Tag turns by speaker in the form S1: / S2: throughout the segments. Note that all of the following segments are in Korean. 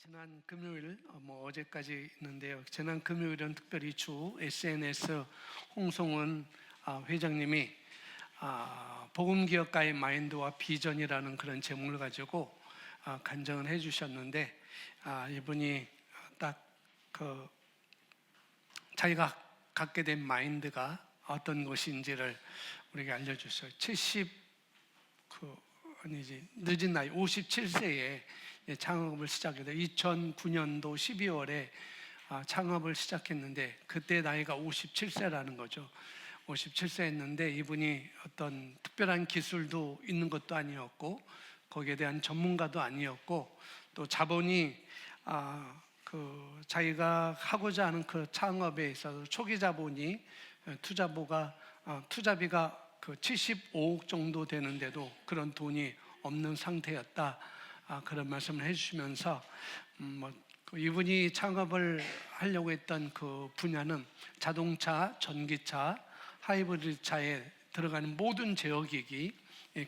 S1: 지난 금요일, 어제까지 있는데요. 지난 금요일은 특별히 주 SNS 홍성훈 회장님이 복음기업가의 마인드와 비전이라는 그런 제목을 가지고 간증을 해주셨는데, 이분이 딱 자기가 갖게 된 마인드가 어떤 것인지를 우리에게 알려주셨어요. 늦은 나이 57세에 창업을 시작해서 2009년도 12월에 창업을 시작했는데, 그때 나이가 57세라는 거죠. 57세였는데 이분이 어떤 특별한 기술도 있는 것도 아니었고, 거기에 대한 전문가도 아니었고, 또 자본이 자기가 하고자 하는 그 창업에 있어서 초기 자본이 투자비가 75억 정도 되는데도 그런 돈이 없는 상태였다. 그런 말씀을 해주시면서 이분이 창업을 하려고 했던 그 분야는 자동차, 전기차, 하이브리드 차에 들어가는 모든 제어기기,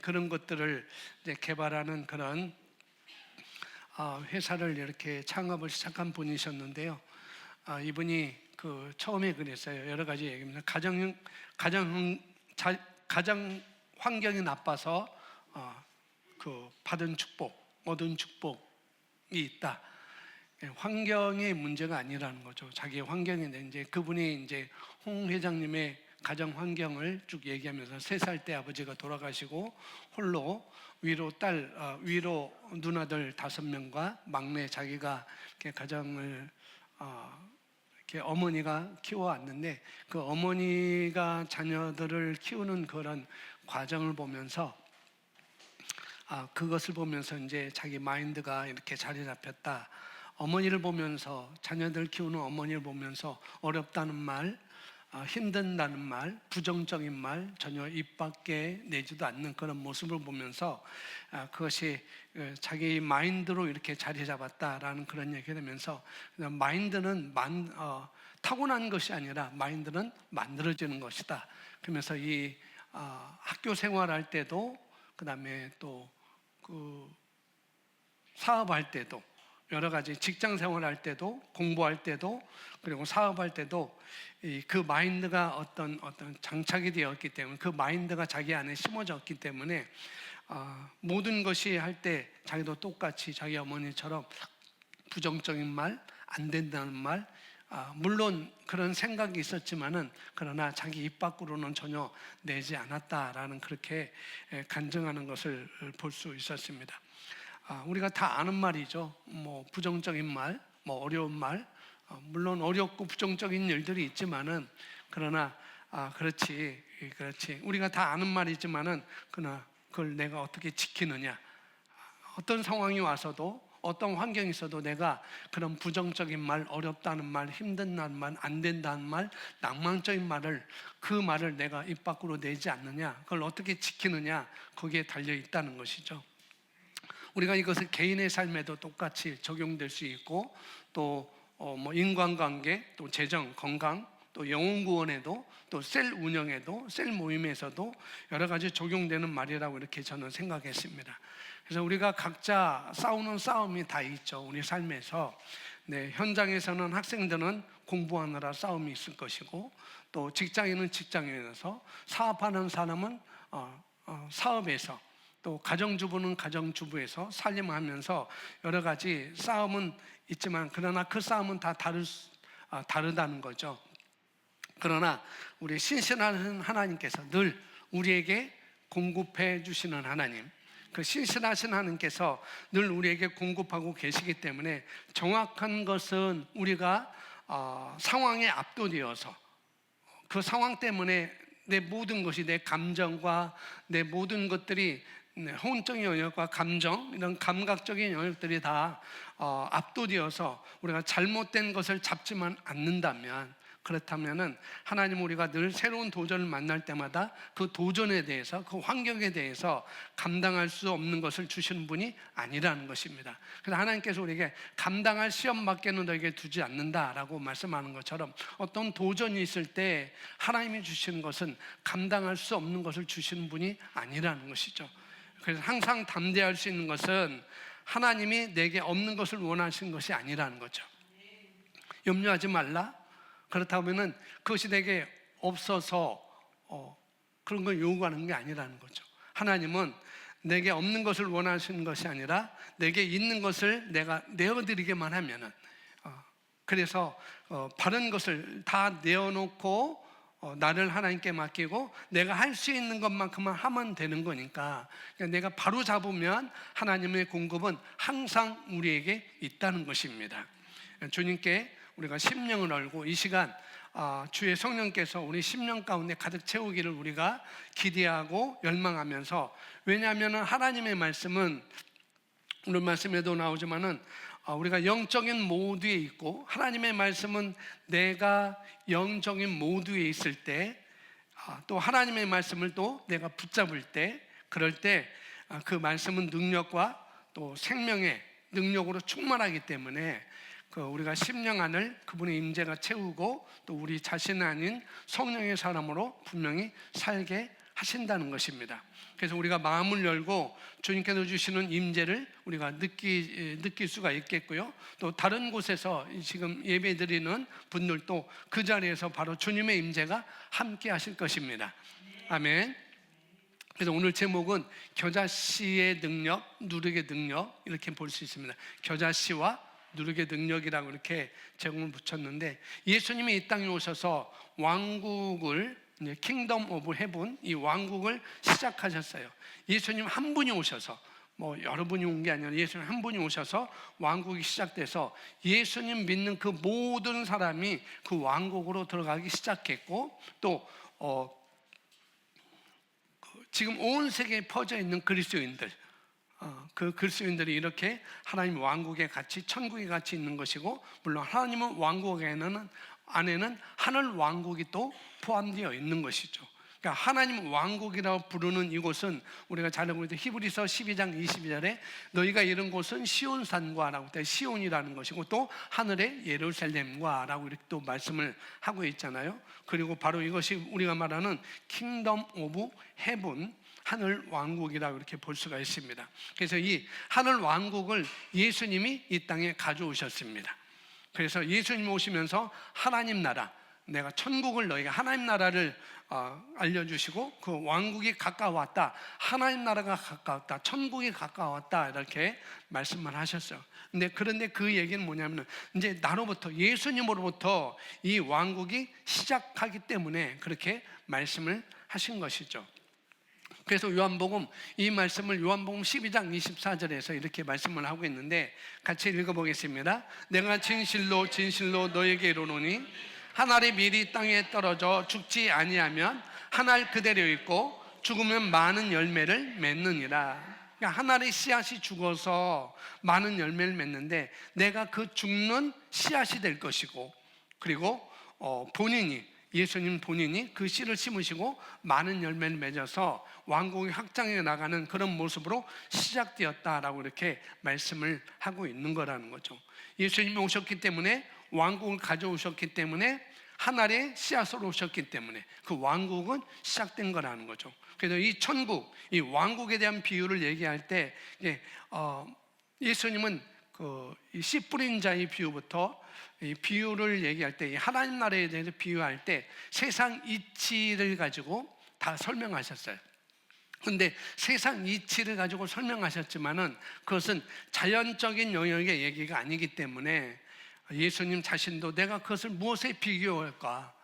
S1: 그런 것들을 이제 개발하는 그런 회사를 이렇게 창업을 시작한 분이셨는데요. 이분이 처음에 그랬어요. 여러 가지 얘기입니다. 가정 환경이 나빠서 받은 축복, 얻은 축복이 있다. 환경의 문제가 아니라는 거죠. 자기의 환경인데, 이제 그분이 이제 홍 회장님의 가정 환경을 쭉 얘기하면서 3살 때 아버지가 돌아가시고 홀로 위로 누나들 5명과 막내 자기가 가정을 이렇게 어머니가 키워왔는데, 그 어머니가 자녀들을 키우는 그런 과정을 보면서 그것을 보면서 이제 자기 마인드가 이렇게 자리 잡혔다. 어머니를 보면서, 자녀들 키우는 어머니를 보면서 어렵다는 말, 힘든다는 말, 부정적인 말 전혀 입 밖에 내지도 않는 그런 모습을 보면서 그것이 자기 마인드로 이렇게 자리 잡았다라는 그런 얘기가 되면서, 마인드는 타고난 것이 아니라 마인드는 만들어지는 것이다. 그러면서 이 학교 생활할 때도, 그 다음에 또 사업할 때도, 여러 가지 직장 생활할 때도, 공부할 때도, 그리고 사업할 때도 그 마인드가 어떤 장착이 되었기 때문에, 그 마인드가 자기 안에 심어졌기 때문에 모든 것이 할 때 자기도 똑같이 자기 어머니처럼 부정적인 말, 안 된다는 말, 물론 그런 생각이 있었지만은 그러나 자기 입 밖으로는 전혀 내지 않았다라는, 그렇게 간증하는 것을 볼 수 있었습니다. 우리가 다 아는 말이죠. 부정적인 말, 어려운 말, 물론 어렵고 부정적인 일들이 있지만은, 그러나 그렇지. 우리가 다 아는 말이지만은, 그러나 그걸 내가 어떻게 지키느냐. 어떤 상황이 와서도, 어떤 환경이 있어도 내가 그런 부정적인 말, 어렵다는 말, 힘든다는 말, 안 된다는 말, 낭만적인 말을, 그 말을 내가 입 밖으로 내지 않느냐, 그걸 어떻게 지키느냐, 거기에 달려 있다는 것이죠. 우리가 이것을 개인의 삶에도 똑같이 적용될 수 있고, 또 인간관계, 또 재정, 건강, 또 영혼 구원에도, 또 셀 운영에도, 셀 모임에서도 여러 가지 적용되는 말이라고 이렇게 저는 생각했습니다. 그래서 우리가 각자 싸우는 싸움이 다 있죠. 우리 삶에서. 현장에서는 학생들은 공부하느라 싸움이 있을 것이고, 또 직장인은 직장에서, 사업하는 사람은 사업에서, 또 가정주부는 가정주부에서 살림하면서 여러 가지 싸움은 있지만, 그러나 그 싸움은 다 다르다는 거죠. 그러나 우리 신실한 하나님께서 늘 우리에게 공급해 주시는 하나님, 그 신실하신 하나님께서 늘 우리에게 공급하고 계시기 때문에, 정확한 것은 우리가 상황에 압도되어서 그 상황 때문에 내 모든 것이, 내 감정과 내 모든 것들이, 혼적인 영역과 감정, 이런 감각적인 영역들이 다 압도되어서 우리가 잘못된 것을 잡지만 않는다면, 그렇다면은 하나님, 우리가 늘 새로운 도전을 만날 때마다 그 도전에 대해서, 그 환경에 대해서 감당할 수 없는 것을 주시는 분이 아니라는 것입니다. 그래서 하나님께서 우리에게 감당할 시험밖에는 너에게 두지 않는다라고 말씀하는 것처럼, 어떤 도전이 있을 때 하나님이 주시는 것은 감당할 수 없는 것을 주시는 분이 아니라는 것이죠. 그래서 항상 담대할 수 있는 것은 하나님이 내게 없는 것을 원하시는 것이 아니라는 거죠. 염려하지 말라. 그렇다면은 그것이 내게 없어서 그런 걸 요구하는 게 아니라는 거죠. 하나님은 내게 없는 것을 원하시는 것이 아니라 내게 있는 것을 내가 내어드리게만 하면은, 그래서 바른 것을 다 내어놓고 나를 하나님께 맡기고 내가 할 수 있는 것만큼만 하면 되는 거니까, 내가 바로 잡으면 하나님의 공급은 항상 우리에게 있다는 것입니다. 주님께 우리가 심령을 열고 이 시간 주의 성령께서 우리 심령 가운데 가득 채우기를 우리가 기대하고 열망하면서, 왜냐하면 하나님의 말씀은 오늘 말씀에도 나오지만은 우리가 영적인 모드에 있고, 하나님의 말씀은 내가 영적인 모드에 있을 때, 또 하나님의 말씀을 또 내가 붙잡을 때, 그럴 때 그 말씀은 능력과 또 생명의 능력으로 충만하기 때문에 우리가 심령 안을 그분의 임재가 채우고 또 우리 자신 아닌 성령의 사람으로 분명히 살게 하신다는 것입니다. 그래서 우리가 마음을 열고 주님께서 주시는 임재를 우리가 느낄 수가 있겠고요. 또 다른 곳에서 지금 예배드리는 분들도 그 자리에서 바로 주님의 임재가 함께 하실 것입니다. 아멘. 그래서 오늘 제목은 겨자씨의 능력, 누룩의 능력, 이렇게 볼 수 있습니다. 겨자씨와 누룩의 능력이라고 이렇게 제목을 붙였는데, 예수님이 이 땅에 오셔서 왕국을, 킹덤 오브 헤븐, 이 왕국을 시작하셨어요. 예수님 한 분이 오셔서, 여러 분이 온 게 아니라 예수님 한 분이 오셔서 왕국이 시작돼서 예수님 믿는 그 모든 사람이 그 왕국으로 들어가기 시작했고, 또 지금 온 세계에 퍼져 있는 그리스도인들, 그 그리스도인들이 이렇게 하나님 왕국에 같이, 천국에 같이 있는 것이고, 물론 하나님은 왕국에는 안에는 하늘 왕국이 또 포함되어 있는 것이죠. 그러니까 하나님 왕국이라고 부르는 이곳은 우리가 잘 알고 있는 히브리서 12장 22절에 너희가 이른 곳은 시온산과 라고 돼, 시온이라는 것이고 또 하늘의 예루살렘과 라고 이렇게 또 말씀을 하고 있잖아요. 그리고 바로 이것이 우리가 말하는 킹덤 오브 헤븐, 하늘 왕국이라고 이렇게 볼 수가 있습니다. 그래서 이 하늘 왕국을 예수님이 이 땅에 가져오셨습니다. 그래서 예수님 오시면서 하나님 나라, 내가 천국을 너희가, 하나님 나라를 알려주시고 그 왕국이 가까웠다, 하나님 나라가 가까웠다, 천국이 가까웠다, 이렇게 말씀을 하셨어요. 그런데 그 얘기는 뭐냐면 이제 나로부터, 예수님으로부터 이 왕국이 시작하기 때문에 그렇게 말씀을 하신 것이죠. 그래서 요한복음, 이 말씀을 요한복음 12장 24절에서 이렇게 말씀을 하고 있는데 같이 읽어보겠습니다. 내가 진실로 진실로 너에게 이르노니 한 알의 밀이 땅에 떨어져 죽지 아니하면 한 알 그대로 있고 죽으면 많은 열매를 맺느니라. 그러니까 한 알의 씨앗이 죽어서 많은 열매를 맺는데 내가 그 죽는 씨앗이 될 것이고, 그리고 예수님 본인이 그 씨를 심으시고 많은 열매를 맺어서 왕국이 확장해 나가는 그런 모습으로 시작되었다라고 이렇게 말씀을 하고 있는 거라는 거죠. 예수님이 오셨기 때문에, 왕국을 가져오셨기 때문에, 하나의 씨앗으로 오셨기 때문에 그 왕국은 시작된 거라는 거죠. 그래서 이 천국, 이 왕국에 대한 비유를 얘기할 때 예수님은 이 씨 뿌린 자의 비유부터 이 비유를 얘기할 때, 이 하나님 나라에 대해서 비유할 때 세상 이치를 가지고 다 설명하셨어요. 그런데 세상 이치를 가지고 설명하셨지만은 그것은 자연적인 영역의 얘기가 아니기 때문에 예수님 자신도 내가 그것을 무엇에 비교할까?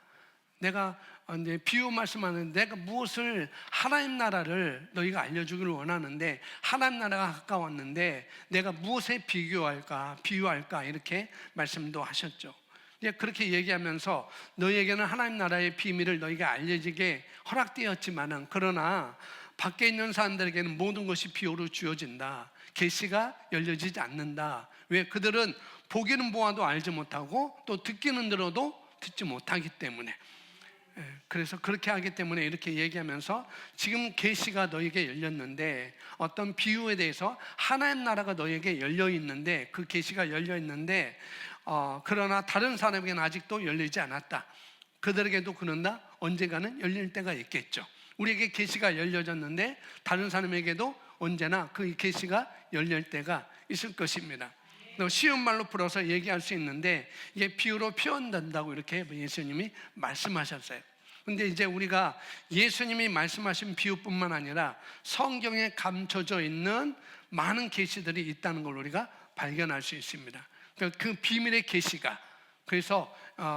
S1: 내가 이제 비유 말씀하는데 내가 무엇을, 하나님 나라를 너희가 알려주기를 원하는데 하나님 나라가 가까웠는데 내가 무엇에 비유할까 이렇게 말씀도 하셨죠. 이제 그렇게 얘기하면서 너희에게는 하나님 나라의 비밀을 너희가 알려지게 허락되었지만은, 그러나 밖에 있는 사람들에게는 모든 것이 비유로 주어진다. 계시가 열려지지 않는다. 왜? 그들은 보기는 보아도 알지 못하고 또 듣기는 들어도 듣지 못하기 때문에. 그래서 그렇게 하기 때문에 이렇게 얘기하면서 지금 계시가 너에게 열렸는데, 어떤 비유에 대해서 하나님 나라가 너에게 열려 있는데, 그 계시가 열려 있는데 그러나 다른 사람에게는 아직도 열리지 않았다. 그들에게도 그런다. 언젠가는 열릴 때가 있겠죠. 우리에게 계시가 열려졌는데 다른 사람에게도 언제나 그 계시가 열릴 때가 있을 것입니다. 쉬운 말로 풀어서 얘기할 수 있는데 이게 비유로 표현된다고 이렇게 예수님이 말씀하셨어요. 근데 이제 우리가 예수님이 말씀하신 비유뿐만 아니라 성경에 감춰져 있는 많은 계시들이 있다는 걸 우리가 발견할 수 있습니다. 그 비밀의 계시가, 그래서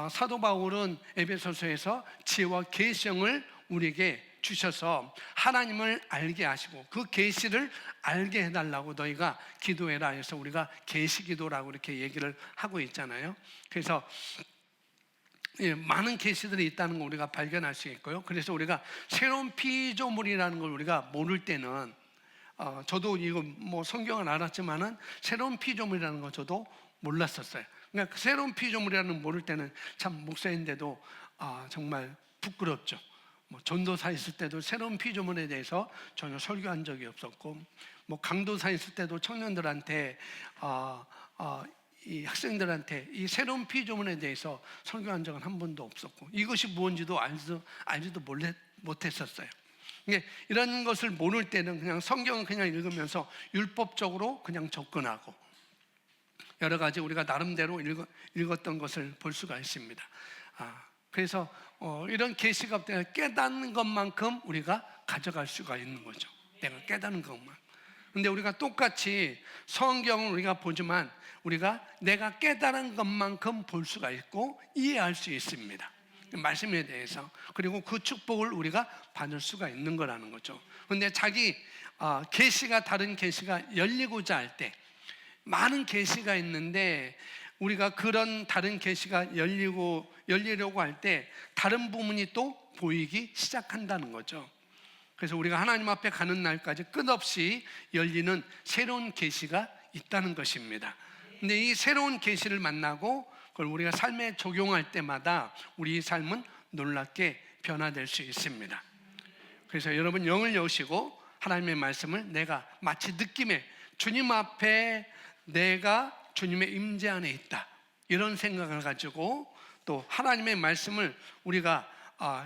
S1: 사도 바울은 에베소서에서 지혜와 계시형을 우리에게 주셔서 하나님을 알게 하시고 그 계시를 알게 해달라고 너희가 기도해라 해서 우리가 계시기도라고 이렇게 얘기를 하고 있잖아요. 그래서 많은 계시들이 있다는 걸 우리가 발견할 수 있고요. 그래서 우리가 새로운 피조물이라는 걸 우리가 모를 때는 저도 이거 뭐 성경을 알았지만은 새로운 피조물이라는 거 저도 몰랐었어요. 그러니까 그 새로운 피조물이라는 걸 모를 때는 참 목사인데도 정말 부끄럽죠. 뭐 전도사 있을 때도 새로운 피조물에 대해서 전혀 설교한 적이 없었고, 뭐 강도사 있을 때도 청년들한테 이 학생들한테 이 새로운 피조물에 대해서 설교한 적은 한 번도 없었고, 이것이 무엇인지도 알지도 못했었어요. 이런 것을 모를 때는 그냥 성경을 그냥 읽으면서 율법적으로 그냥 접근하고 여러 가지 우리가 나름대로 읽었던 것을 볼 수가 있습니다. 그래서 이런 계시가 깨닫는 것만큼 우리가 가져갈 수가 있는 거죠. 내가 깨닫는 것만. 근데 우리가 똑같이 성경을 우리가 보지만 우리가 내가 깨달은 것만큼 볼 수가 있고 이해할 수 있습니다. 말씀에 대해서. 그리고 그 축복을 우리가 받을 수가 있는 거라는 거죠. 근데 자기 계시가 다른 계시가 열리고자 할 때 많은 계시가 있는데 우리가 그런 다른 계시가 열리려고 할 때 다른 부분이 또 보이기 시작한다는 거죠. 그래서 우리가 하나님 앞에 가는 날까지 끝없이 열리는 새로운 계시가 있다는 것입니다. 근데 이 새로운 계시를 만나고 그걸 우리가 삶에 적용할 때마다 우리 삶은 놀랍게 변화될 수 있습니다. 그래서 여러분 영을 여시고 하나님의 말씀을 내가 마치 느낌에 주님 앞에 내가 주님의 임재 안에 있다, 이런 생각을 가지고 또 하나님의 말씀을 우리가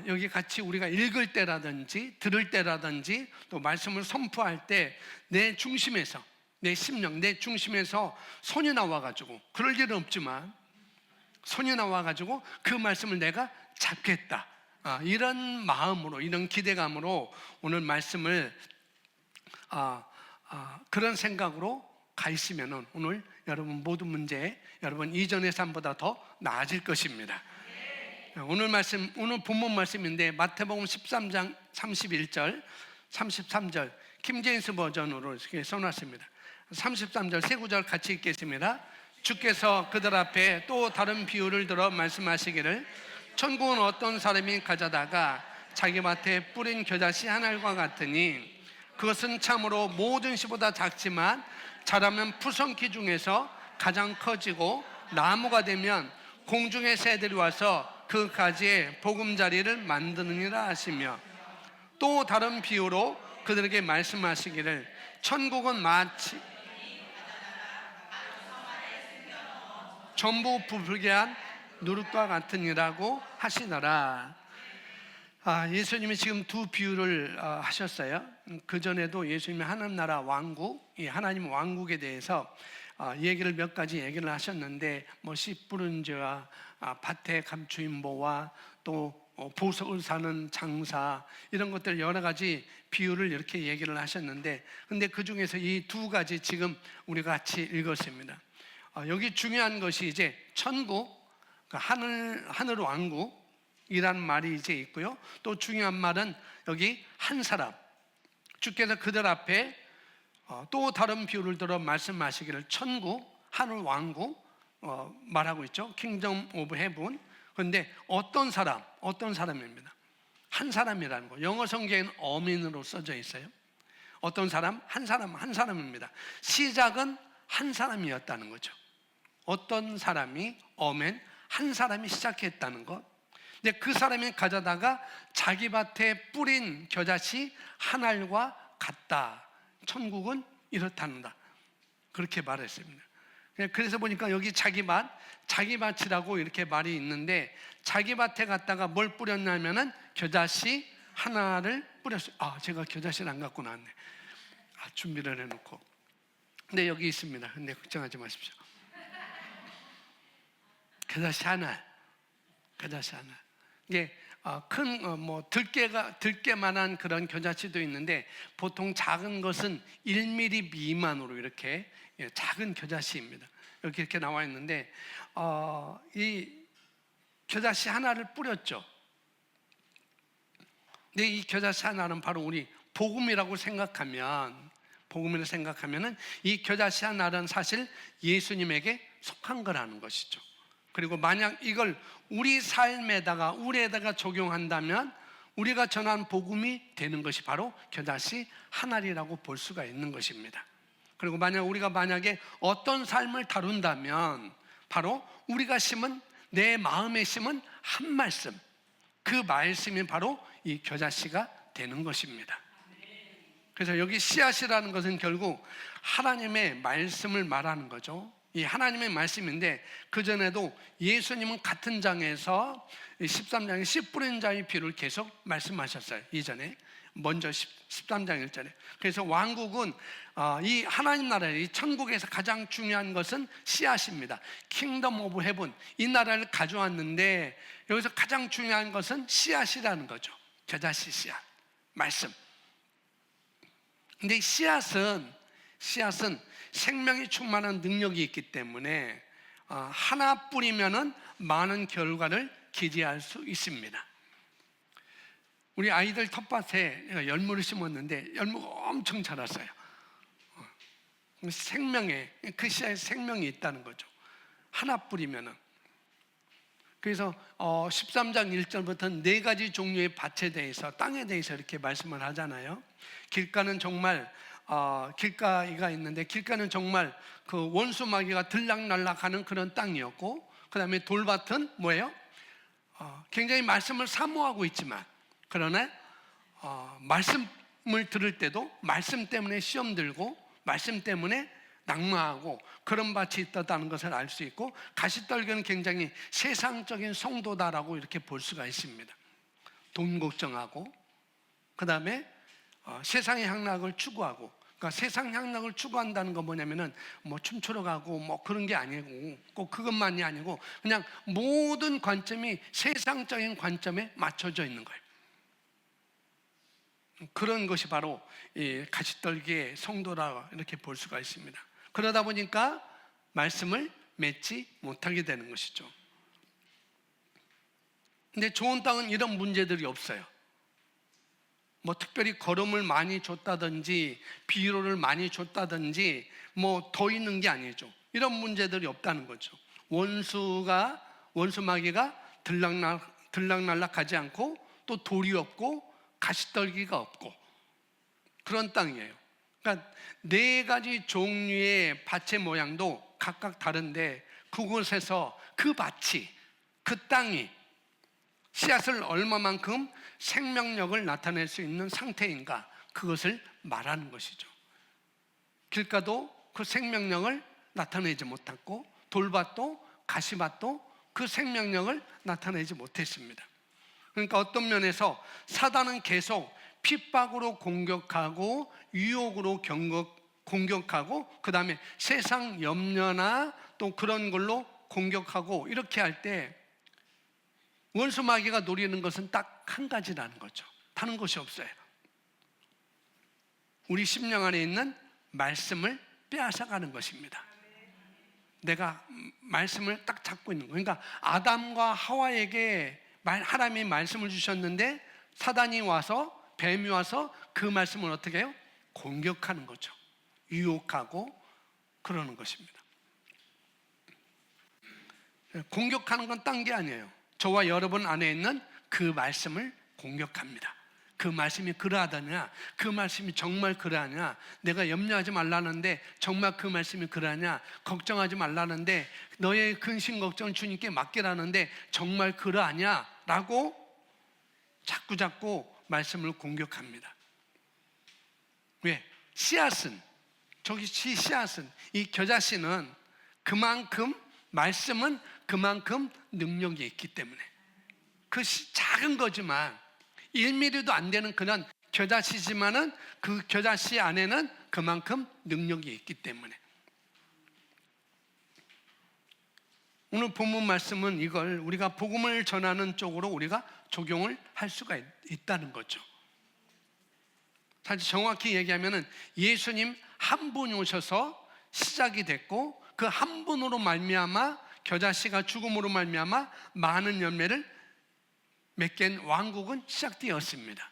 S1: 여기 같이 우리가 읽을 때라든지 들을 때라든지 또 말씀을 선포할 때 내 중심에서, 내 심령, 내 중심에서 손이 나와가지고, 그럴 일은 없지만 손이 나와가지고 그 말씀을 내가 잡겠다, 이런 마음으로, 이런 기대감으로 오늘 말씀을 그런 생각으로 가 있으면 오늘 여러분 모든 문제, 여러분 이전의 삶보다 더 나아질 것입니다. 오늘 말씀, 오늘 본문 말씀인데 마태복음 13장 31절, 33절 킹제임스 버전으로 이렇게 써놨습니다. 33절 세 구절 같이 읽겠습니다. 주께서 그들 앞에 또 다른 비유를 들어 말씀하시기를 천국은 어떤 사람이 가져다가 자기 밭에 뿌린 겨자씨 한 알과 같으니 그것은 참으로 모든 씨보다 작지만 자라면 푸성기 중에서 가장 커지고 나무가 되면 공중의 새들이 와서 그 가지에 보금자리를 만드느니라 하시며, 또 다른 비유로 그들에게 말씀하시기를 천국은 마치 전부 부풀게 한 누룩과 같으니라고 하시더라. 예수님이 지금 두 비유를 하셨어요. 그전에도 예수님이 하나님 나라 왕국, 이 하나님 왕국에 대해서 얘기를 몇 가지 얘기를 하셨는데, 뭐 씨 뿌른 자와 밭의 감추인보와 또 보석을 사는 장사, 이런 것들 여러 가지 비유를 이렇게 얘기를 하셨는데, 근데 그 중에서 이 두 가지 지금 우리가 같이 읽었습니다. 여기 중요한 것이 이제 천국, 하늘 왕국이라는 말이 이제 있고요. 또 중요한 말은 여기 한 사람, 주께서 그들 앞에 또 다른 비유를 들어 말씀하시기를 천국, 하늘 왕국 말하고 있죠. 킹덤 오브 헤븐. 그런데 어떤 사람입니다. 한 사람이라는 거. 영어 성경에는 어민으로 써져 있어요. 어떤 사람? 한 사람입니다. 시작은 한 사람이었다는 거죠. 어떤 사람이 어멘, 한 사람이 시작했다는 것. 근데 그 사람이 가져다가 자기 밭에 뿌린 겨자씨 한 알과 같다. 천국은 이렇다는다. 그렇게 말했습니다. 그래서 보니까 여기 자기 밭이라고 이렇게 말이 있는데, 자기 밭에 갔다가 뭘 뿌렸냐면은 겨자씨 하나를 뿌렸어요. 제가 겨자씨를 안 갖고 나왔네. 준비를 해놓고. 근데 여기 있습니다. 근데 걱정하지 마십시오. 겨자씨 하나. 이게 큰 들깨만한 그런 겨자씨도 있는데 보통 작은 것은 1mm 미만으로 이렇게 작은 겨자씨입니다. 이렇게 나와 있는데 이 겨자씨 하나를 뿌렸죠. 근데 이 겨자씨 하나는 바로 우리 복음이라고 생각하면은 이 겨자씨 하나는 사실 예수님에게 속한 거라는 것이죠. 그리고 만약 이걸 우리 삶에다가 우리에다가 적용한다면 우리가 전한 복음이 되는 것이 바로 겨자씨 하나리라고 볼 수가 있는 것입니다. 그리고 우리가 만약에 어떤 삶을 다룬다면 바로 우리가 심은 내 마음에 심은 한 말씀, 그 말씀이 바로 이 겨자씨가 되는 것입니다. 그래서 여기 씨앗이라는 것은 결국 하나님의 말씀을 말하는 거죠. 이 하나님의 말씀인데 그전에도 예수님은 같은 장에서 13장에 씨 뿌린 자의 비유를 계속 말씀하셨어요. 이전에 먼저 13장 1절에. 그래서 왕국은 이 하나님 나라의 이 천국에서 가장 중요한 것은 씨앗입니다. 킹덤 오브 헤븐, 이 나라를 가져왔는데 여기서 가장 중요한 것은 씨앗이라는 거죠. 겨자씨 씨앗, 말씀. 근데 씨앗은 생명이 충만한 능력이 있기 때문에 하나 뿌리면은 많은 결과를 기대할 수 있습니다. 우리 아이들 텃밭에 열무를 심었는데 열무가 엄청 자랐어요. 그 씨앗에 생명이 있다는 거죠. 하나 뿌리면은. 그래서 13장 1절부터 4가지 종류의 밭에 대해서, 땅에 대해서 이렇게 말씀을 하잖아요. 길가는 정말 길가가 있는데 길가는 정말 그 원수마귀가 들락날락하는 그런 땅이었고, 그 다음에 돌밭은 뭐예요? 굉장히 말씀을 사모하고 있지만 그러나 말씀을 들을 때도 말씀 때문에 시험 들고 말씀 때문에 낙마하고 그런 밭이 있다는 것을 알 수 있고, 가시떨기는 굉장히 세상적인 성도다라고 이렇게 볼 수가 있습니다. 돈 걱정하고 그 다음에 세상의 향락을 추구하고, 그러니까 세상 향락을 추구한다는 건 뭐냐면은 뭐 춤추러 가고 뭐 그런 게 아니고 꼭 그것만이 아니고 그냥 모든 관점이 세상적인 관점에 맞춰져 있는 거예요. 그런 것이 바로 이 가시떨기의 성도라 이렇게 볼 수가 있습니다. 그러다 보니까 말씀을 맺지 못하게 되는 것이죠. 근데 좋은 땅은 이런 문제들이 없어요. 뭐 특별히 거름을 많이 줬다든지 비료를 많이 줬다든지 뭐 더 있는 게 아니죠. 이런 문제들이 없다는 거죠. 원수마귀가 들락날락하지 않고 또 돌이 없고 가시떨기가 없고 그런 땅이에요. 그러니까 4가지 종류의 밭의 모양도 각각 다른데 그곳에서 그 밭이, 그 땅이 씨앗을 얼마만큼 생명력을 나타낼 수 있는 상태인가, 그것을 말하는 것이죠. 길가도 그 생명력을 나타내지 못했고 돌밭도 가시밭도 그 생명력을 나타내지 못했습니다. 그러니까 어떤 면에서 사단은 계속 핍박으로 공격하고 유혹으로 공격하고 그 다음에 세상 염려나 또 그런 걸로 공격하고 이렇게 할 때 원수마귀가 노리는 것은 딱 한 가지라는 거죠. 다른 것이 없어요. 우리 심령 안에 있는 말씀을 빼앗아가는 것입니다. 내가 말씀을 딱 잡고 있는 거예요. 그러니까 아담과 하와에게 하나님이 말씀을 주셨는데 사단이 와서, 뱀이 와서 그 말씀을 어떻게 해요? 공격하는 거죠. 유혹하고 그러는 것입니다. 공격하는 건 딴 게 아니에요. 저와 여러분 안에 있는 그 말씀을 공격합니다. 그 말씀이 그러하다냐, 그 말씀이 정말 그러하냐, 내가 염려하지 말라는데 정말 그 말씀이 그러하냐, 걱정하지 말라는데 너의 근심 걱정을 주님께 맡기라는데 정말 그러하냐 라고 자꾸 말씀을 공격합니다. 왜? 씨앗은, 이 겨자씨는 그만큼, 말씀은 그만큼 능력이 있기 때문에 그 작은 거지만 1mm도 안 되는 그런 겨자씨지만은 그 겨자씨 안에는 그만큼 능력이 있기 때문에. 오늘 본문 말씀은 이걸 우리가 복음을 전하는 쪽으로 우리가 적용을 할 수가 있다는 거죠. 사실 정확히 얘기하면은 예수님 한 분이 오셔서 시작이 됐고, 그 한 분으로 말미암아 겨자씨가 죽음으로 말미암아 많은 열매를 맺게 왕국은 시작되었습니다.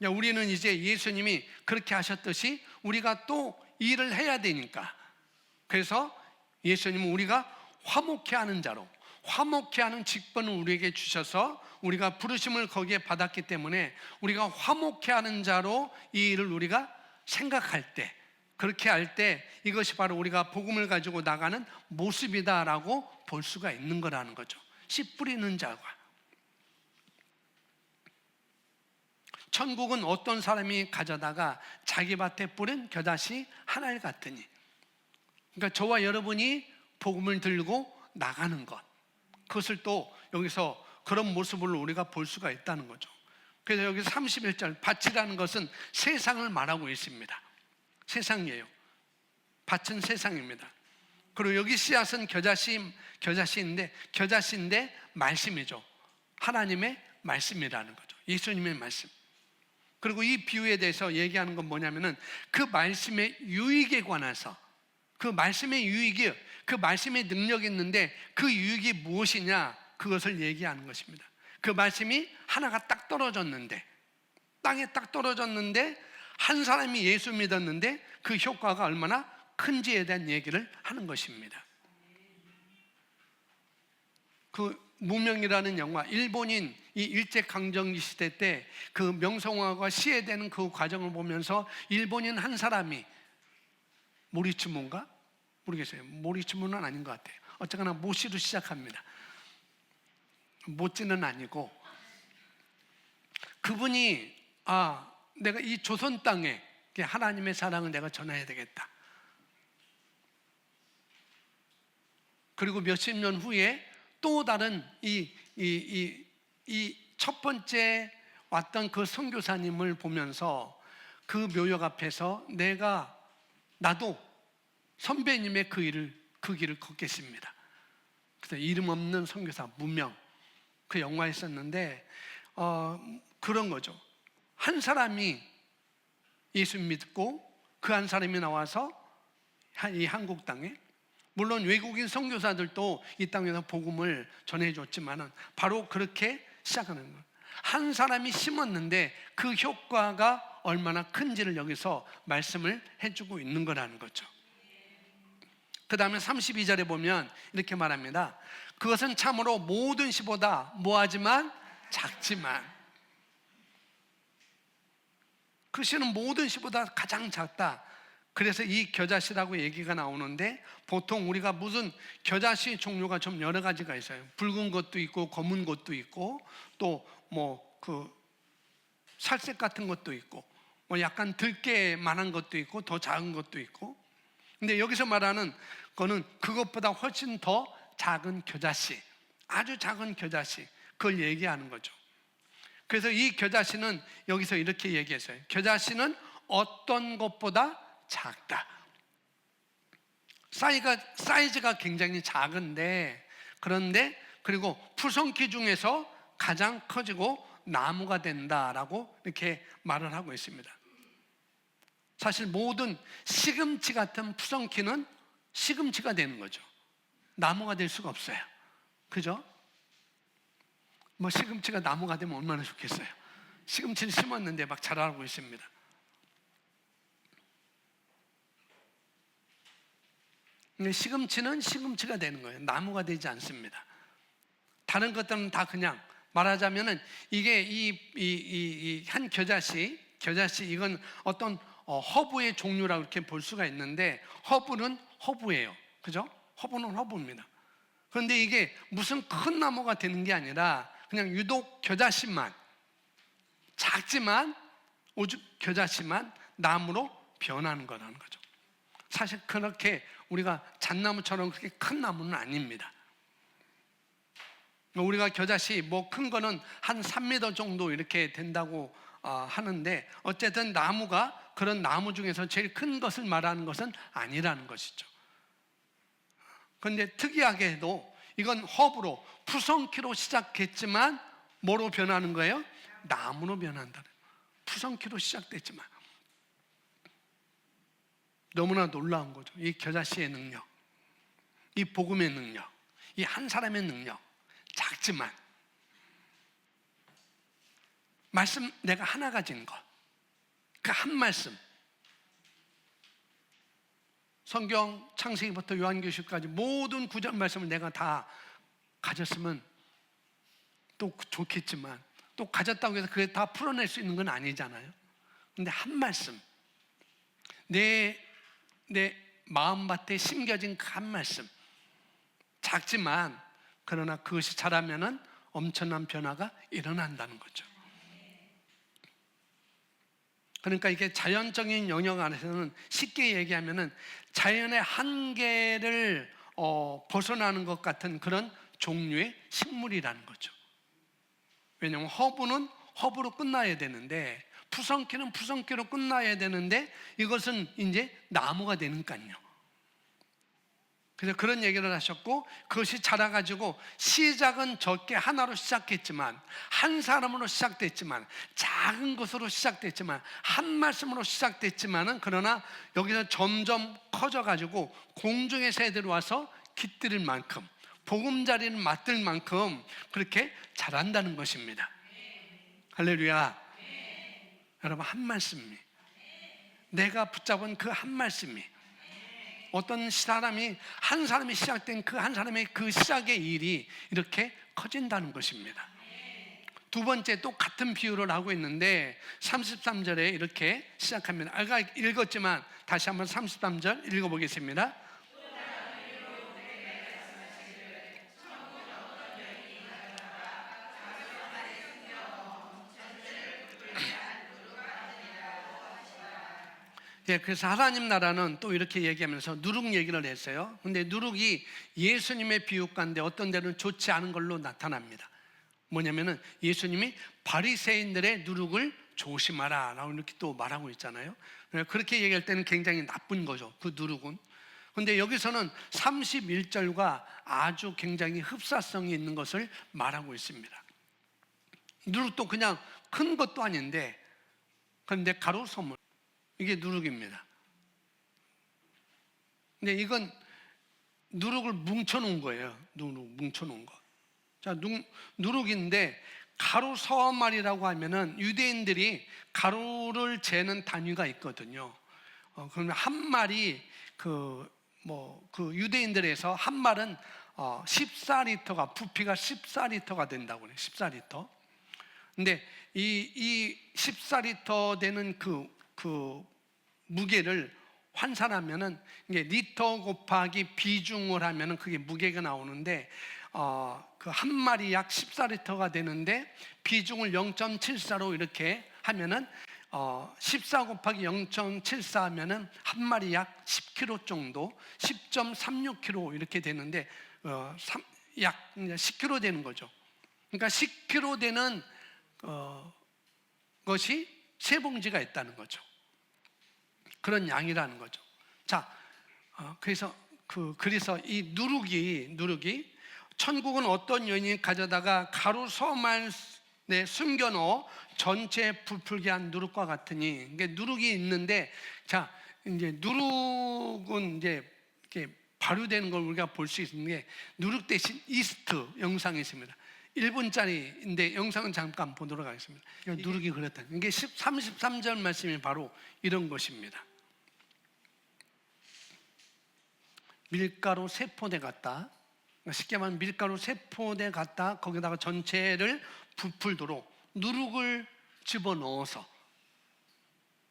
S1: 우리는 이제 예수님이 그렇게 하셨듯이 우리가 또 일을 해야 되니까, 그래서 예수님은 우리가 화목케 하는 자로, 화목케 하는 직분을 우리에게 주셔서 우리가 부르심을 거기에 받았기 때문에 우리가 화목케 하는 자로 이 일을 우리가 생각할 때, 그렇게 할 때 이것이 바로 우리가 복음을 가지고 나가는 모습이다라고 볼 수가 있는 거라는 거죠. 씨 뿌리는 자가. 천국은 어떤 사람이 가져다가 자기 밭에 뿌린 겨자씨 하나를 같으니, 그러니까 저와 여러분이 복음을 들고 나가는 것, 그것을 또 여기서 그런 모습을 우리가 볼 수가 있다는 거죠. 그래서 여기 31절, 밭이라는 것은 세상을 말하고 있습니다. 세상이에요. 밭은 세상입니다. 그리고 여기 씨앗은 겨자씨인데 말씀이죠. 하나님의 말씀이라는 거죠. 예수님의 말씀. 그리고 이 비유에 대해서 얘기하는 건 뭐냐면은 그 말씀의 유익에 관해서, 그 말씀의 유익이, 그 말씀의 능력이 있는데 그 유익이 무엇이냐, 그것을 얘기하는 것입니다. 그 말씀이 하나가 딱 떨어졌는데, 땅에 딱 떨어졌는데 한 사람이 예수 믿었는데 그 효과가 얼마나 큰지에 대한 얘기를 하는 것입니다. 그 무명이라는 영화, 일본인 이 일제강점기 시대 때 그 명성황후가 시해되는 그 과정을 보면서 일본인 한 사람이, 모리츠모인가? 모르겠어요. 모리츠모는 아닌 것 같아요. 어쨌거나 모시로 시작합니다. 모찌는 아니고, 그분이 내가 이 조선 땅에 하나님의 사랑을 내가 전해야 되겠다. 그리고 몇십 년 후에 또 다른 이 첫 번째 왔던 그 선교사님을 보면서 그 묘역 앞에서 나도 선배님의 그 길을 걷겠습니다. 그래서 이름 없는 선교사, 무명, 그 영화에 있었는데 그런 거죠. 한 사람이 예수 믿고 그 한 사람이 나와서 이 한국 땅에, 물론 외국인 선교사들도 이 땅에서 복음을 전해줬지만은 바로 그렇게 시작하는 거예요. 한 사람이 심었는데 그 효과가 얼마나 큰지를 여기서 말씀을 해주고 있는 거라는 거죠. 그 다음에 32절에 보면 이렇게 말합니다. 그것은 참으로 모든 씨보다 뭐하지만 작지만, 그 씨는 모든 씨보다 가장 작다. 그래서 이 겨자씨라고 얘기가 나오는데, 보통 우리가 무슨 겨자씨 종류가 좀 여러 가지가 있어요. 붉은 것도 있고 검은 것도 있고 또 그 살색 같은 것도 있고 약간 들깨만한 것도 있고 더 작은 것도 있고. 근데 여기서 말하는 거는 그것보다 훨씬 더 작은 겨자씨, 아주 작은 겨자씨, 그걸 얘기하는 거죠. 그래서 이 겨자씨는 여기서 이렇게 얘기했어요. 겨자씨는 어떤 것보다 작다. 사이즈가 굉장히 작은데, 그런데 그리고 푸성키 중에서 가장 커지고 나무가 된다라고 이렇게 말을 하고 있습니다. 사실 모든 시금치 같은 푸성키는 시금치가 되는 거죠. 나무가 될 수가 없어요. 그죠? 시금치가 나무가 되면 얼마나 좋겠어요. 시금치를 심었는데 막 자라고 있습니다. 시금치는 시금치가 되는 거예요. 나무가 되지 않습니다. 다른 것들은 다 그냥, 말하자면은 이게 이 한 겨자씨 이건 어떤 허브의 종류라고 이렇게 볼 수가 있는데, 허브는 허브예요. 그죠? 허브는 허브입니다. 그런데 이게 무슨 큰 나무가 되는 게 아니라 그냥 유독 겨자씨만, 작지만 오죽 겨자씨만 나무로 변하는 거라는 거죠. 사실 그렇게 우리가 잣나무처럼 그렇게 큰 나무는 아닙니다. 우리가 겨자씨 큰 거는 한 3m 정도 이렇게 된다고 하는데, 어쨌든 나무가 그런 나무 중에서 제일 큰 것을 말하는 것은 아니라는 것이죠. 그런데 특이하게도 이건 허브로 푸성키로 시작했지만 뭐로 변하는 거예요? 나무로 변한다. 푸성키로 시작됐지만 너무나 놀라운 거죠. 이 겨자씨의 능력, 이 복음의 능력, 이 한 사람의 능력. 작지만 말씀 내가 하나 가진 것, 그 한 말씀, 성경 창세기부터 요한계시까지 모든 구절 말씀을 내가 다 가졌으면 또 좋겠지만, 또 가졌다고 해서 그게 다 풀어낼 수 있는 건 아니잖아요. 근데 한 말씀, 내 마음밭에 심겨진 그 한 말씀, 작지만 그러나 그것이 자라면은 엄청난 변화가 일어난다는 거죠. 그러니까 이게 자연적인 영역 안에서는 쉽게 얘기하면은 자연의 한계를 벗어나는 것 같은 그런 종류의 식물이라는 거죠. 왜냐하면 허브는 허브로 끝나야 되는데, 푸성키는 푸성키로 끝나야 되는데, 이것은 이제 나무가 되니까요. 그래서 그런 얘기를 하셨고, 그것이 자라가지고 시작은 적게 하나로 시작했지만, 한 사람으로 시작됐지만, 작은 것으로 시작됐지만, 한 말씀으로 시작됐지만은, 그러나 여기서 점점 커져가지고 공중의 새들이 와서 깃들일 만큼, 보금자리를 맡을 만큼 그렇게 자란다는 것입니다. 할렐루야. 여러분, 한 말씀이, 내가 붙잡은 그 한 말씀이, 어떤 사람이, 한 사람이 시작된 그 한 사람의 그 시작의 일이 이렇게 커진다는 것입니다. 두 번째 또 같은 비유를 하고 있는데 33절에 이렇게 시작합니다. 아까 읽었지만 다시 한번 33절 읽어보겠습니다. 예, 그래서 하나님 나라는 또 이렇게 얘기하면서 누룩 얘기를 했어요. 근데 누룩이 예수님의 비유 가운데 어떤 데는 좋지 않은 걸로 나타납니다. 뭐냐면은 예수님이 바리새인들의 누룩을 조심하라 라고 이렇게 또 말하고 있잖아요. 그렇게 얘기할 때는 굉장히 나쁜 거죠, 그 누룩은. 근데 여기서는 31절과 아주 굉장히 흡사성이 있는 것을 말하고 있습니다. 누룩도 그냥 큰 것도 아닌데, 그런데 가로 소문, 이게 누룩입니다. 근데 이건 누룩을 뭉쳐놓은 거예요. 누룩 뭉쳐놓은 거. 자, 누룩인데 가로 서말이라고 하면은 유대인들이 가로를 재는 단위가 있거든요. 그러면 한 말이 그 유대인들에서 한 말은 14리터가, 부피가 14리터가 된다고 그래요. 14리터. 근데 이 14리터 되는 그 무게를 환산하면은, 이게 리터 곱하기 비중을 하면은 그게 무게가 나오는데, 그 한 마리 약 14리터가 되는데 비중을 0.74로 이렇게 하면은 14 곱하기 0.74 하면은 한 마리 약 10kg 정도, 10.36kg 이렇게 되는데 약 10kg 되는 거죠. 그러니까 10kg 되는 것이 세 봉지가 있다는 거죠. 그런 양이라는 거죠. 자, 그래서 이 누룩이 천국은 어떤 여인이 가져다가 가루 서만에 숨겨놓어 전체에 부풀게 한 누룩과 같으니, 이게 누룩이 있는데, 자, 이제 누룩은 이제 이렇게 발효되는 걸 우리가 볼 수 있는 게, 누룩 대신 이스트 영상이 있습니다. 1분짜리인데 영상은 잠깐 보도록 하겠습니다. 누룩이 그렇다. 이게 33절 말씀이 바로 이런 것입니다. 밀가루 세 포대 같다. 쉽게 말하면 밀가루 세 포대 갖다 거기다가 전체를 부풀도록 누룩을 집어넣어서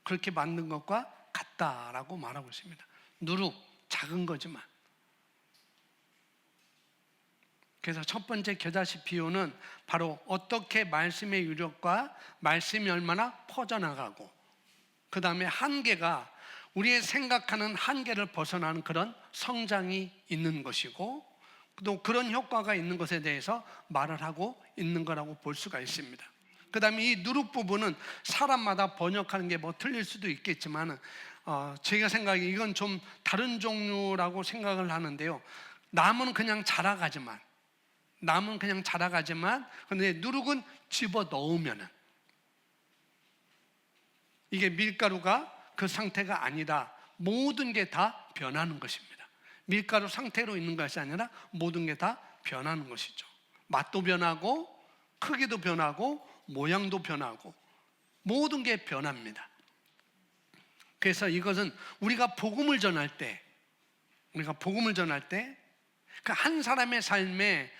S1: 그렇게 만든 것과 같다라고 말하고 있습니다. 누룩, 작은 거지만. 그래서 첫 번째 겨자씨 비유는 바로 어떻게 말씀의 유력과 말씀이 얼마나 퍼져나가고, 그 다음에 한계가, 우리의 생각하는 한계를 벗어나는 그런 성장이 있는 것이고, 또 그런 효과가 있는 것에 대해서 말을 하고 있는 거라고 볼 수가 있습니다. 그 다음에 이 누룩 부분은 사람마다 번역하는 게 뭐 틀릴 수도 있겠지만 제가 생각에 이건 좀 다른 종류라고 생각을 하는데요. 나무는 그냥 자라가지만 근데 누룩은 집어 넣으면은 이게 밀가루가 그 상태가 아니라 모든 게 다 변하는 것입니다. 밀가루 상태로 있는 것이 아니라 모든 게 다 변하는 것이죠. 맛도 변하고 크기도 변하고 모양도 변하고 모든 게 변합니다. 그래서 이것은 우리가 복음을 전할 때 그 한 사람의 삶에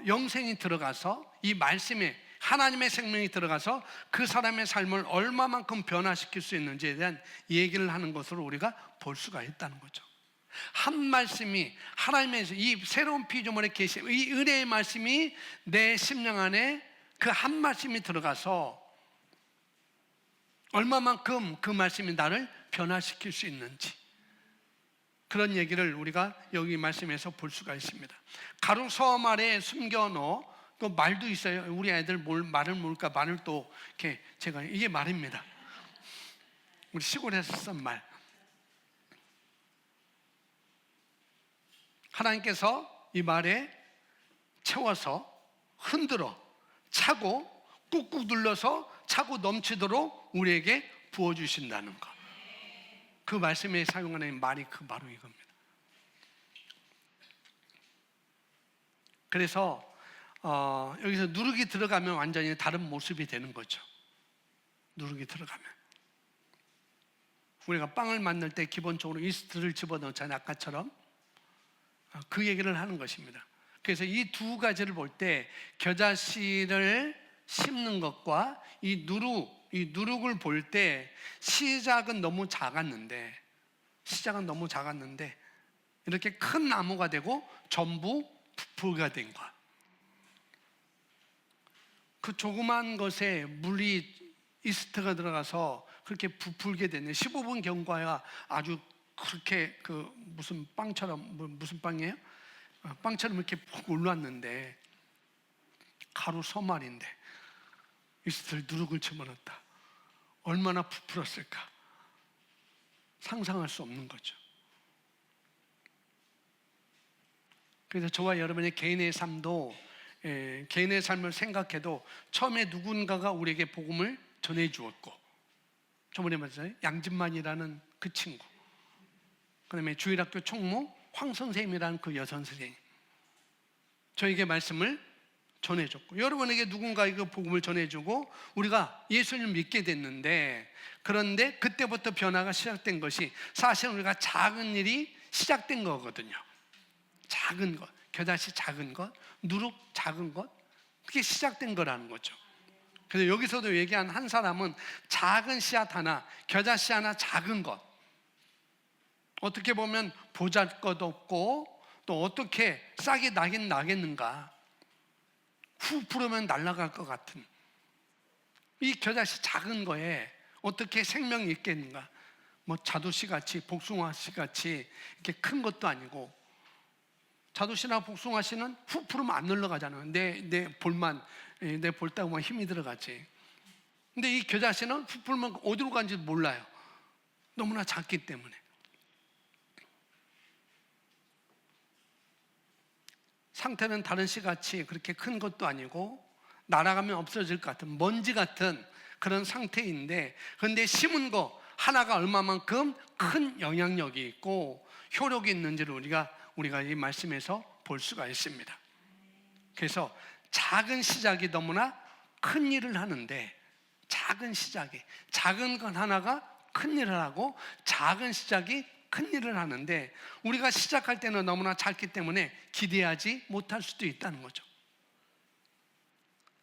S1: 영생이 들어가서 이 말씀에 하나님의 생명이 들어가서 그 사람의 삶을 얼마만큼 변화시킬 수 있는지에 대한 얘기를 하는 것으로 우리가 볼 수가 있다는 거죠. 한 말씀이 하나님의 이 새로운 피조물의 계시, 이 은혜의 말씀이 내 심령 안에 그 한 말씀이 들어가서 얼마만큼 그 말씀이 나를 변화시킬 수 있는지, 그런 얘기를 우리가 여기 말씀에서 볼 수가 있습니다. 가루 섬 아래 숨겨놓어, 또 말도 있어요. 우리 애들 말을 모를까 말을 또 이렇게 제가 이게 말입니다. 우리 시골에서 쓴 말. 하나님께서 이 말에 채워서 흔들어 차고 꾹꾹 눌러서 차고 넘치도록 우리에게 부어주신다는 것. 그 말씀에 사용하는 말이 바로 이겁니다. 그래서 여기서 누룩이 들어가면 완전히 다른 모습이 되는 거죠. 누룩이 들어가면 우리가 빵을 만들 때 기본적으로 이스트를 집어넣잖아요. 아까처럼 그 얘기를 하는 것입니다. 그래서 이 두 가지를 볼 때 겨자씨를 심는 것과 이 누룩을 볼 때 시작은 너무 작았는데 이렇게 큰 나무가 되고 전부 부풀가 된 것. 그 조그만 것에 물이 이스트가 들어가서 그렇게 부풀게 되는 15분 경과가 아주 그렇게 그 무슨 빵처럼 무슨 빵이에요? 빵처럼 이렇게 푹 올랐는데 가루 소말인데 이스트를 누룩을 집어넣었다. 얼마나 부풀었을까? 상상할 수 없는 거죠. 그래서 저와 여러분의 개인의 삶도 개인의 삶을 생각해도 처음에 누군가가 우리에게 복음을 전해 주었고, 저번에 말했잖아요. 양진만이라는 그 친구, 그 다음에 주일학교 총무 황 선생님이라는 그 여선 선생님, 저에게 말씀을 전해줬고, 여러분에게 누군가 그 복음을 전해주고 우리가 예수님을 믿게 됐는데, 그런데 그때부터 변화가 시작된 것이 사실 우리가 작은 일이 시작된 거거든요. 작은 것, 겨자씨 작은 것, 누룩 작은 것, 그게 시작된 거라는 거죠. 그래서 여기서도 얘기한 한 사람은 작은 씨앗 하나, 겨자씨 하나 작은 것, 어떻게 보면 보잘것없고 또 어떻게 싹이 나긴 나겠는가, 후 불으면 날아갈 것 같은 이 겨자씨 작은 거에 어떻게 생명이 있겠는가. 뭐 자두씨 같이 복숭아씨 같이 이렇게 큰 것도 아니고, 자두씨나 복숭아씨는 후 풀으면 안 늘러가잖아요. 내 볼만, 내 볼따구만 힘이 들어가지. 근데 이 겨자씨는 후 풀면 어디로 간지 몰라요. 너무나 작기 때문에. 상태는 다른 씨같이 그렇게 큰 것도 아니고 날아가면 없어질 것 같은 먼지 같은 그런 상태인데, 그런데 심은 거 하나가 얼마만큼 큰 영향력이 있고 효력이 있는지를 우리가 이 말씀에서 볼 수가 있습니다. 그래서 작은 시작이 너무나 큰 일을 하는데, 작은 것 하나가 큰 일을 하고 작은 시작이 큰 일을 하는데, 우리가 시작할 때는 너무나 작기 때문에 기대하지 못할 수도 있다는 거죠.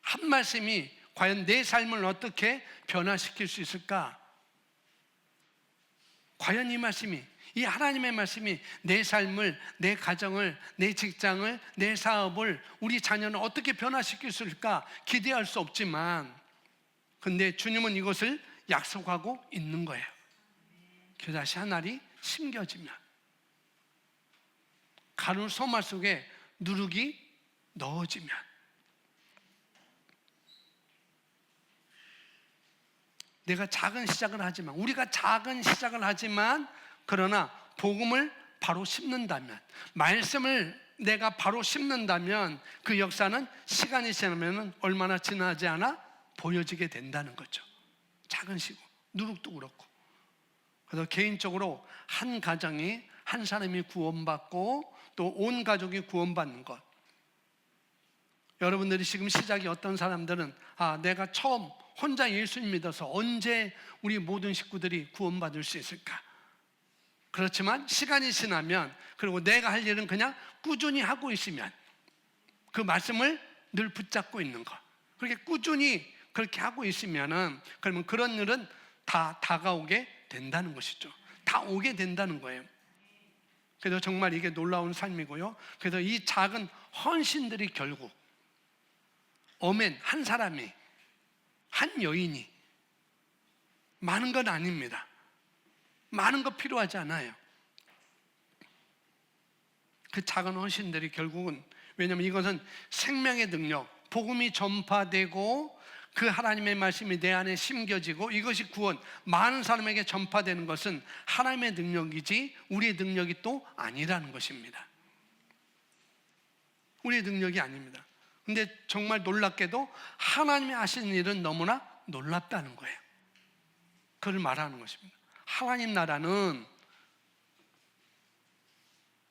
S1: 한 말씀이 과연 내 삶을 어떻게 변화시킬 수 있을까? 과연 이 하나님의 말씀이 내 삶을, 내 가정을, 내 직장을, 내 사업을, 우리 자녀를 어떻게 변화시킬 수 있을까? 기대할 수 없지만, 근데 주님은 이것을 약속하고 있는 거예요. 겨자씨 한 알이 심겨지면, 가루 소말 속에 누룩이 넣어지면, 내가 작은 시작을 하지만, 우리가 작은 시작을 하지만, 그러나 복음을 바로 심는다면, 말씀을 내가 바로 심는다면 그 역사는 시간이 지나면 얼마나 지나지 않아 보여지게 된다는 거죠. 작은 시고 누룩도 그렇고. 그래서 개인적으로 한 가정이, 한 사람이 구원받고 또 온 가족이 구원받는 것, 여러분들이 지금 시작이 어떤 사람들은 내가 처음 혼자 예수님 믿어서 언제 우리 모든 식구들이 구원받을 수 있을까? 그렇지만 시간이 지나면, 그리고 내가 할 일은 그냥 꾸준히 하고 있으면, 그 말씀을 늘 붙잡고 있는 것, 그렇게 꾸준히 그렇게 하고 있으면은, 그러면 그런 일은 다 다가오게 된다는 것이죠. 다 오게 된다는 거예요. 그래서 정말 이게 놀라운 삶이고요. 그래서 이 작은 헌신들이 결국 한 사람이, 한 여인이, 많은 건 아닙니다. 많은 거 필요하지 않아요. 그 작은 헌신들이 결국은, 왜냐하면 이것은 생명의 능력, 복음이 전파되고 그 하나님의 말씀이 내 안에 심겨지고 이것이 구원, 많은 사람에게 전파되는 것은 하나님의 능력이지 우리의 능력이 또 아니라는 것입니다. 우리의 능력이 아닙니다. 근데 정말 놀랍게도 하나님이 하시는 일은 너무나 놀랍다는 거예요. 그걸 말하는 것입니다. 하나님 나라는,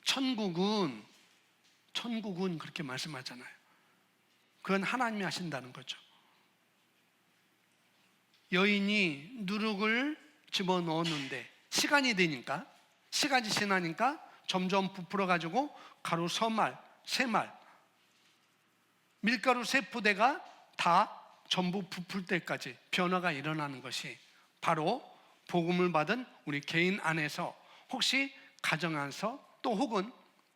S1: 천국은 그렇게 말씀하잖아요. 그건 하나님이 하신다는 거죠. 여인이 누룩을 집어넣었는데 시간이 지나니까 점점 부풀어 가지고 가루 서말, 세말, 밀가루 세 포대가 다 전부 부풀 때까지 변화가 일어나는 것이 바로 복음을 받은 우리 개인 안에서, 혹시 가정 안에서, 또 혹은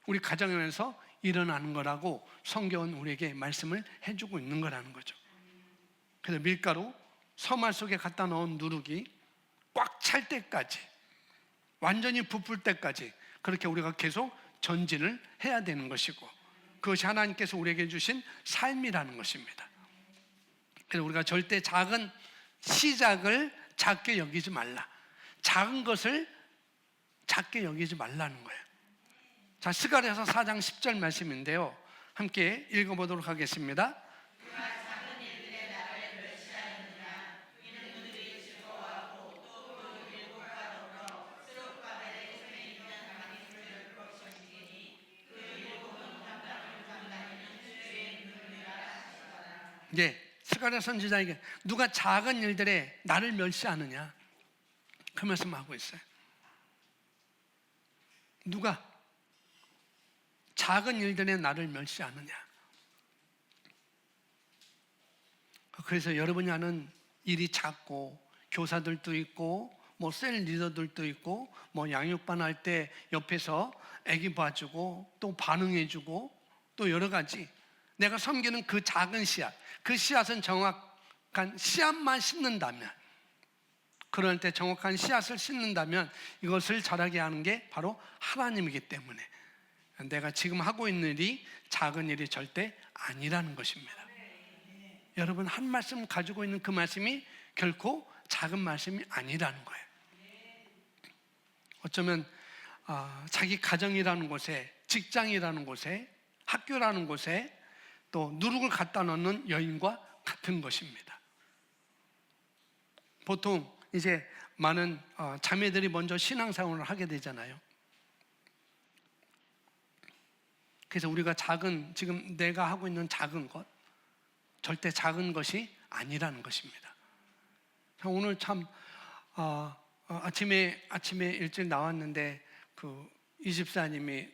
S1: 우리 가정 안에서 일어나는 거라고 성경은 우리에게 말씀을 해주고 있는 거라는 거죠. 그래서 밀가루 서말 속에 갖다 넣은 누룩이 꽉 찰 때까지, 완전히 부풀 때까지 그렇게 우리가 계속 전진을 해야 되는 것이고, 그것이 하나님께서 우리에게 주신 삶이라는 것입니다. 그래서 우리가 절대 작은 시작을 작게 여기지 말라, 작은 것을 작게 여기지 말라는 거예요. 자, 스가랴서 4장 10절 말씀인데요, 함께 읽어보도록 하겠습니다. 스가랴 선지자에게 누가 작은 일들에 나를 멸시하느냐, 그 말씀하고 있어요. 누가 작은 일들에 나를 멸시하느냐. 그래서 여러분이 하는 일이 작고, 교사들도 있고, 셀 리더들도 있고, 양육반 할 때 옆에서 애기 봐주고 또 반응해주고, 또 여러 가지 내가 섬기는 그 작은 씨앗, 그 씨앗은 정확한 씨앗만 심는다면, 그럴 때 정확한 씨앗을 심는다면 이것을 자라게 하는 게 바로 하나님이기 때문에 내가 지금 하고 있는 일이 작은 일이 절대 아니라는 것입니다. 여러분, 한 말씀 가지고 있는 그 말씀이 결코 작은 말씀이 아니라는 거예요. 어쩌면 자기 가정이라는 곳에, 직장이라는 곳에, 학교라는 곳에 또 누룩을 갖다 넣는 여인과 같은 것입니다. 보통 이제 많은 자매들이 먼저 신앙생활을 하게 되잖아요. 그래서 우리가 지금 내가 하고 있는 작은 것, 절대 작은 것이 아니라는 것입니다. 오늘 참 아침에 일찍 나왔는데 이 집사님이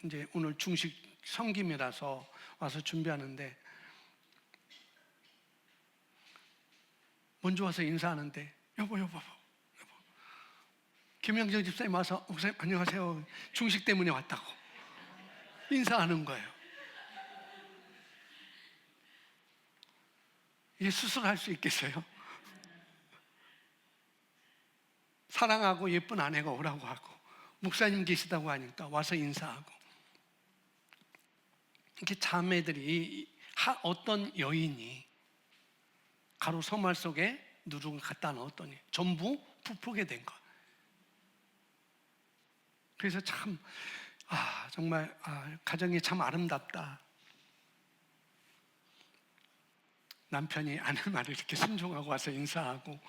S1: 이제 오늘 중식 섬김이라서 와서 준비하는데, 먼저 와서 인사하는데 여보 김영정 집사님 와서 목사님 안녕하세요, 중식 때문에 왔다고 인사하는 거예요. 이게 수술할 수 있겠어요? 사랑하고 예쁜 아내가 오라고 하고 목사님 계시다고 하니까 와서 인사하고, 이렇게 자매들이, 어떤 여인이 가로 서말 속에 누룩을 갖다 넣었더니 전부 부풀게 된 것. 그래서 참 정말 가정이 참 아름답다. 남편이 아내 말을 이렇게 순종하고 와서 인사하고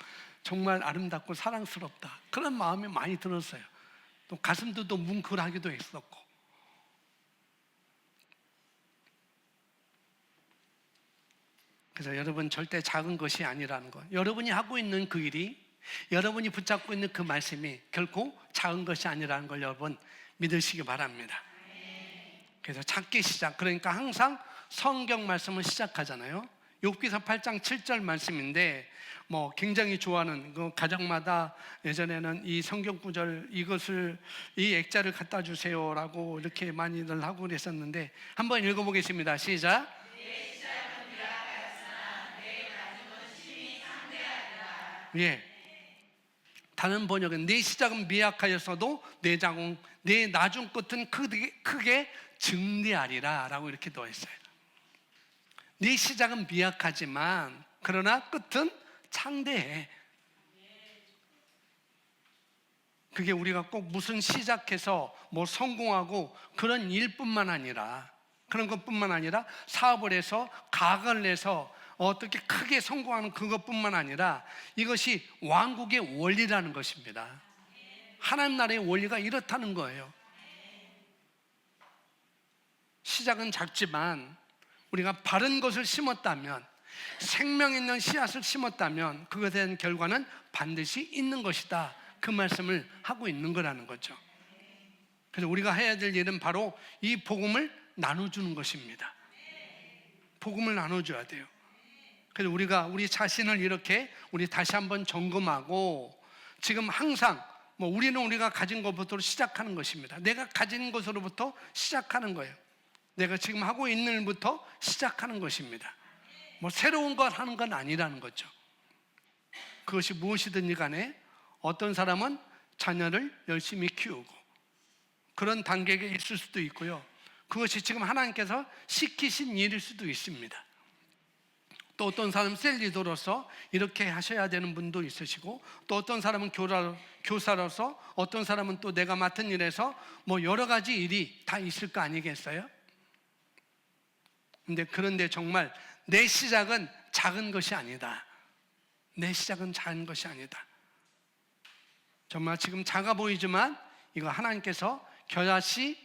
S1: 정말 아름답고 사랑스럽다. 그런 마음이 많이 들었어요. 또 가슴도 또 뭉클하기도 했었고. 그래서 여러분 절대 작은 것이 아니라는 것. 여러분이 하고 있는 그 일이, 여러분이 붙잡고 있는 그 말씀이 결코 작은 것이 아니라는 걸 여러분 믿으시기 바랍니다. 그래서 작게 시작. 그러니까 항상 성경 말씀을 시작하잖아요. 욥기서 8장 7절 말씀인데 굉장히 좋아하는 그 가정마다 예전에는 이 성경 구절 이 액자를 갖다 주세요라고 이렇게 많이들 하고 그랬었는데 한번 읽어보겠습니다. 시작. 예. 다른 번역은 내 시작은 미약하였어도 내 나중 끝은 크게 증대하리라 라고 이렇게 더 했어요. 네 시작은 미약하지만 그러나 끝은 창대해. 그게 우리가 꼭 무슨 시작해서 성공하고 그런 일뿐만 아니라, 그런 것뿐만 아니라 사업을 해서 가학을 내서 어떻게 크게 성공하는 그것뿐만 아니라 이것이 왕국의 원리라는 것입니다. 하나님 나라의 원리가 이렇다는 거예요. 시작은 작지만 우리가 바른 것을 심었다면, 생명 있는 씨앗을 심었다면 그것에 대한 결과는 반드시 있는 것이다. 그 말씀을 하고 있는 거라는 거죠. 그래서 우리가 해야 될 일은 바로 이 복음을 나눠주는 것입니다. 복음을 나눠줘야 돼요. 그래서 우리가 우리 자신을 이렇게 우리 다시 한번 점검하고, 지금 항상 우리가 가진 것부터 시작하는 것입니다. 내가 가진 것으로부터 시작하는 거예요. 내가 지금 하고 있는 일부터 시작하는 것입니다. 새로운 걸 하는 건 아니라는 거죠. 그것이 무엇이든지 간에 어떤 사람은 자녀를 열심히 키우고 그런 단계에 있을 수도 있고요. 그것이 지금 하나님께서 시키신 일일 수도 있습니다. 또 어떤 사람은 셀리더로서 이렇게 하셔야 되는 분도 있으시고, 또 어떤 사람은 교사로서, 어떤 사람은 또 내가 맡은 일에서 여러 가지 일이 다 있을 거 아니겠어요? 그런데 정말 내 시작은 작은 것이 아니다. 내 시작은 작은 것이 아니다. 정말 지금 작아 보이지만 이거 하나님께서 겨자씨와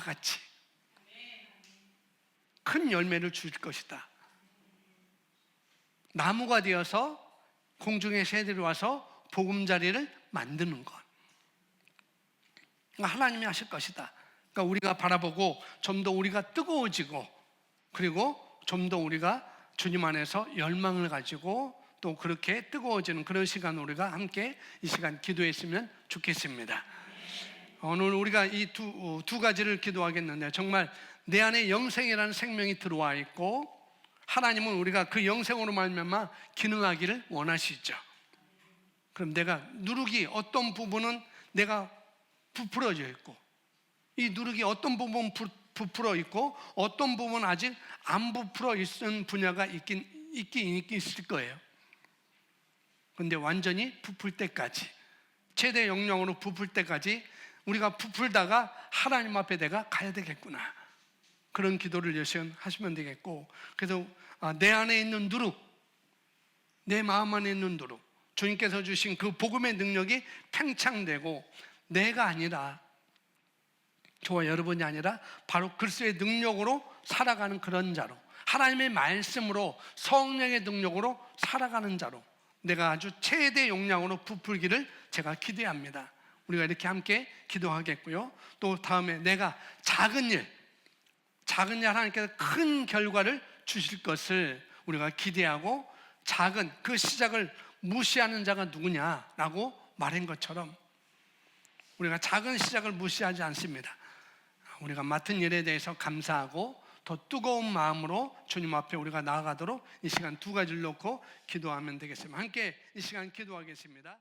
S1: 같이 큰 열매를 줄 것이다. 나무가 되어서 공중의 새들이 와서 보금자리를 만드는 것. 하나님이 하실 것이다. 그러니까 우리가 바라보고 좀 더 우리가 뜨거워지고, 그리고 좀 더 우리가 주님 안에서 열망을 가지고 또 그렇게 뜨거워지는 그런 시간, 우리가 함께 이 시간 기도했으면 좋겠습니다. 오늘 우리가 이 두 가지를 기도하겠는데, 정말 내 안에 영생이라는 생명이 들어와 있고 하나님은 우리가 그 영생으로 말미암아 기능하기를 원하시죠. 그럼 내가 누룩이 어떤 부분은 내가 부풀어져 있고, 이 누룩이 어떤 부분 부풀어 있고 어떤 부분은 아직 안 부풀어 있는 분야가 있긴 있을 거예요. 근데 완전히 부풀 때까지, 최대 용량으로 부풀 때까지 우리가 부풀다가 하나님 앞에 내가 가야 되겠구나. 그런 기도를 열심히 하시면 되겠고, 그래서 내 안에 있는 누룩, 내 마음 안에 있는 누룩, 주님께서 주신 그 복음의 능력이 팽창되고 내가 아니라, 저와 여러분이 아니라 바로 그리스도의 능력으로 살아가는 그런 자로, 하나님의 말씀으로, 성령의 능력으로 살아가는 자로 내가 아주 최대 용량으로 부풀기를 제가 기대합니다. 우리가 이렇게 함께 기도하겠고요. 또 다음에 내가 작은 일 하나님께서 큰 결과를 주실 것을 우리가 기대하고, 작은 그 시작을 무시하는 자가 누구냐라고 말한 것처럼 우리가 작은 시작을 무시하지 않습니다. 우리가 맡은 일에 대해서 감사하고 더 뜨거운 마음으로 주님 앞에 우리가 나아가도록 이 시간 두 가지를 놓고 기도하면 되겠습니다. 함께 이 시간 기도하겠습니다.